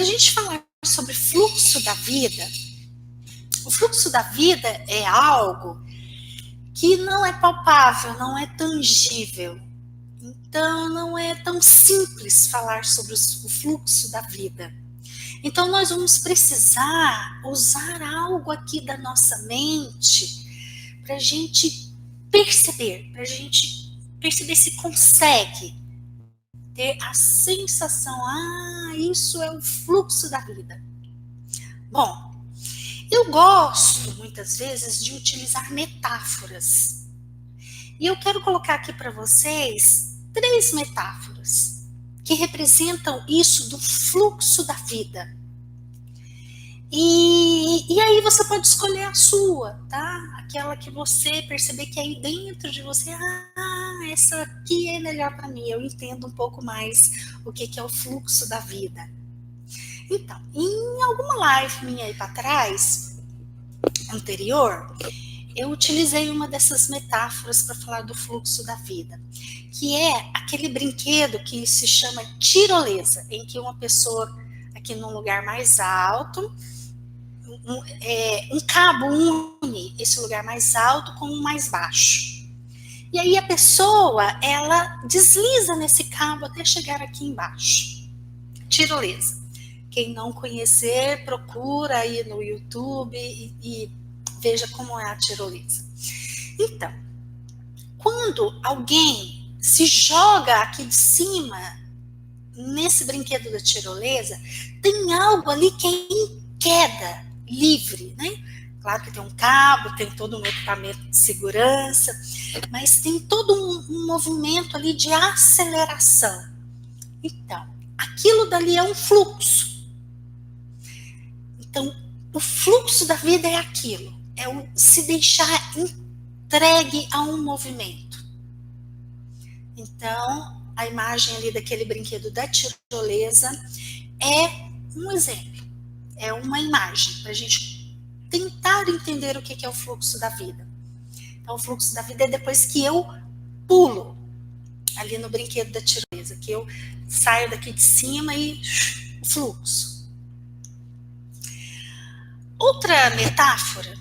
para a gente falar sobre fluxo da vida, o fluxo da vida é algo que não é palpável, não é tangível. Então, não é tão simples falar sobre o fluxo da vida. Então, nós vamos precisar usar algo aqui da nossa mente para a gente perceber se consegue ter a sensação, isso é o fluxo da vida. Bom, eu gosto muitas vezes de utilizar metáforas. E eu quero colocar aqui para vocês 3 metáforas que representam isso do fluxo da vida. E aí você pode escolher a sua, tá? Aquela que você perceber que aí dentro de você, essa aqui é melhor para mim, eu entendo um pouco mais o que é o fluxo da vida. Então, em alguma live minha aí para trás, anterior, eu utilizei uma dessas metáforas para falar do fluxo da vida, que é aquele brinquedo que se chama tirolesa, em que uma pessoa aqui num lugar mais alto, um cabo une esse lugar mais alto com um mais baixo. E aí a pessoa, ela desliza nesse cabo até chegar aqui embaixo. Tirolesa. Quem não conhecer, procura aí no YouTube e veja como é a tirolesa. Então, quando alguém se joga aqui de cima, nesse brinquedo da tirolesa, tem algo ali que é em queda, livre, né? Claro que tem um cabo, tem todo um equipamento de segurança, mas tem todo um movimento ali de aceleração. Então, aquilo dali é um fluxo. Então, o fluxo da vida é aquilo, é o se deixar entregue a um movimento. Então, a imagem ali daquele brinquedo da tirolesa é um exemplo, é uma imagem para a gente tentar entender o que é o fluxo da vida. Então, o fluxo da vida é depois que eu pulo ali no brinquedo da tirolesa, que eu saio daqui de cima e fluxo. Outra metáfora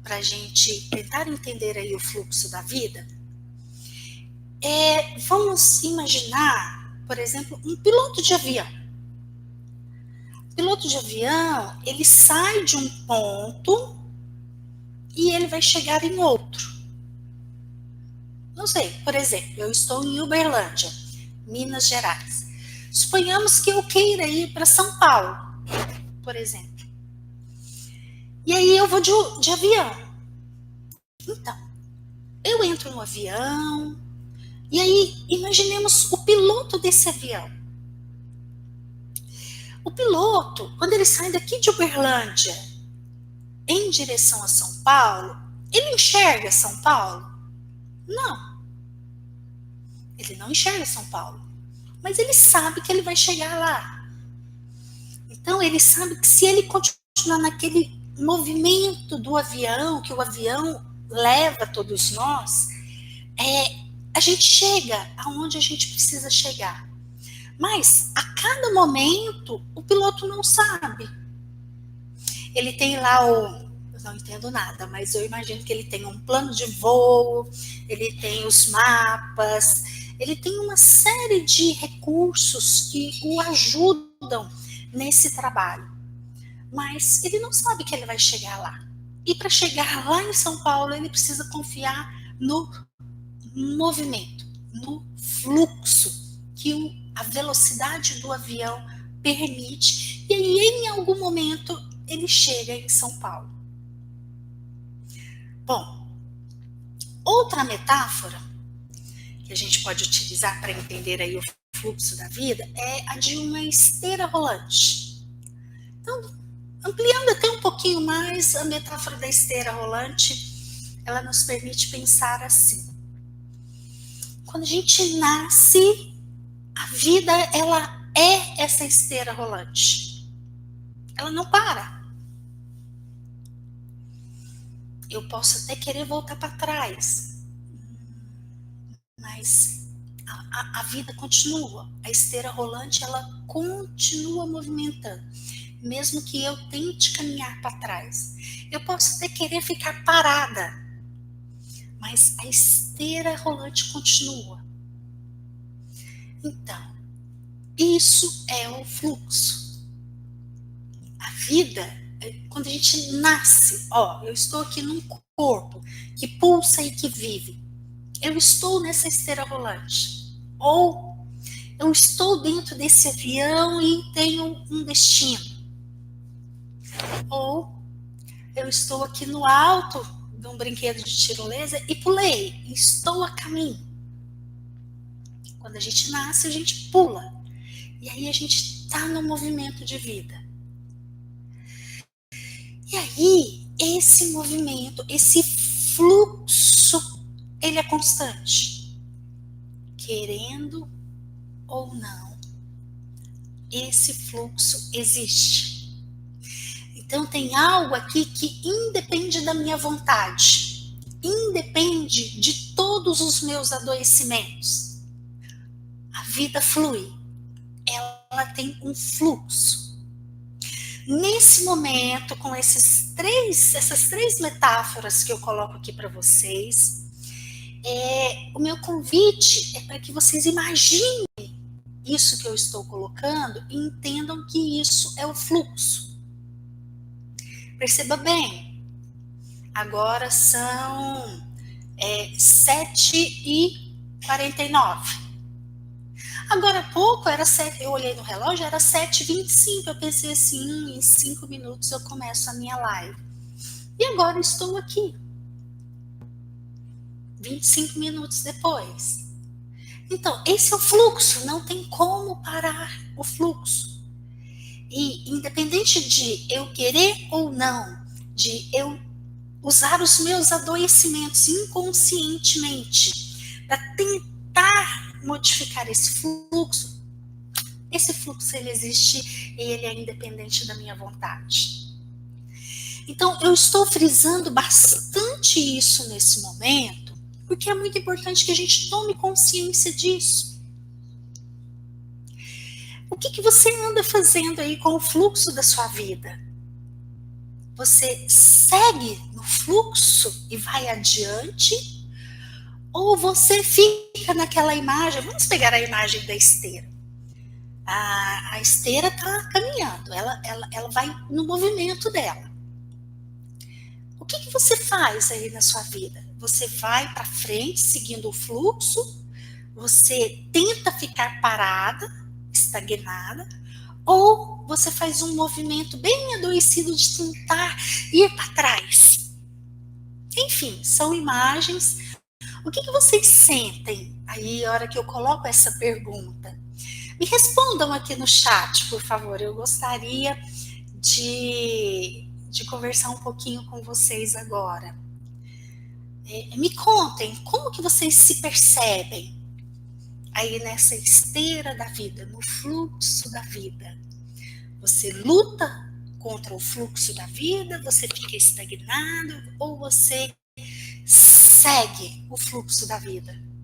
para a gente tentar entender aí o fluxo da vida vamos imaginar, por exemplo, um piloto de avião. O piloto de avião, ele sai de um ponto e ele vai chegar em outro. Não sei, por exemplo, eu estou em Uberlândia, Minas Gerais. Suponhamos que eu queira ir para São Paulo, por exemplo. E aí eu vou de avião. Então, eu entro no avião, e aí imaginemos o piloto desse avião. O piloto, quando ele sai daqui de Uberlândia em direção a São Paulo, ele enxerga São Paulo? Não. Ele não enxerga São Paulo. Mas ele sabe que ele vai chegar lá. Então ele sabe que se ele continuar naquele movimento do avião, que o avião leva todos nós, a gente chega aonde a gente precisa chegar. Mas a cada momento o piloto não sabe. Ele tem lá eu não entendo nada, mas eu imagino que ele tem um plano de voo, ele tem os mapas, ele tem uma série de recursos que o ajudam nesse trabalho. Mas ele não sabe que ele vai chegar lá. E para chegar lá em São Paulo, ele precisa confiar no movimento, no fluxo que a velocidade do avião permite. E aí, em algum momento, ele chega em São Paulo. Bom, outra metáfora que a gente pode utilizar para entender aí o fluxo da vida é a de uma esteira rolante. Então, ampliando até um pouquinho mais a metáfora da esteira rolante, ela nos permite pensar assim. Quando a gente nasce, a vida ela é essa esteira rolante. Ela não para. Eu posso até querer voltar para trás, mas a vida continua, a esteira rolante ela continua movimentando, mesmo que eu tente caminhar para trás. Eu posso até querer ficar parada, mas a esteira rolante continua. Então, isso é o fluxo. A vida, quando a gente nasce, eu estou aqui num corpo que pulsa e que vive. Eu estou nessa esteira rolante. Ou eu estou dentro desse avião e tenho um destino. Ou eu estou aqui no alto de um brinquedo de tirolesa e pulei, e estou a caminho. Quando a gente nasce, a gente pula. E aí a gente está no movimento de vida. E aí, esse movimento, esse fluxo, ele é constante. Querendo ou não, esse fluxo existe. Então tem algo aqui que independe da minha vontade, independe de todos os meus adoecimentos. A vida flui, ela tem um fluxo. Nesse momento, com essas três metáforas que eu coloco aqui para vocês, o meu convite é para que vocês imaginem isso que eu estou colocando e entendam que isso é o fluxo. Perceba bem, agora são 7h49. Agora há pouco era 7, eu olhei no relógio, era 7h25. Eu pensei assim, em 5 minutos eu começo a minha live. E agora estou aqui, 25 minutos depois. Então, esse é o fluxo, não tem como parar o fluxo. E independente de eu querer ou não, de eu usar os meus adoecimentos inconscientemente para tentar modificar esse fluxo ele existe e ele é independente da minha vontade. Então, eu estou frisando bastante isso nesse momento, porque é muito importante que a gente tome consciência disso. O que você anda fazendo aí com o fluxo da sua vida? Você segue no fluxo e vai adiante? Ou você fica naquela imagem? Vamos pegar a imagem da esteira. A esteira está caminhando, ela vai no movimento dela. O que você faz aí na sua vida? Você vai para frente seguindo o fluxo? Você tenta ficar parada, estagnada? Ou você faz um movimento bem adoecido de tentar ir para trás? Enfim, são imagens. O que vocês sentem aí na hora que eu coloco essa pergunta? Me respondam aqui no chat, por favor. Eu gostaria de conversar um pouquinho com vocês agora. Me contem, como que vocês se percebem aí nessa esteira da vida, no fluxo da vida? Você luta contra o fluxo da vida? Você fica estagnado? Ou você segue o fluxo da vida?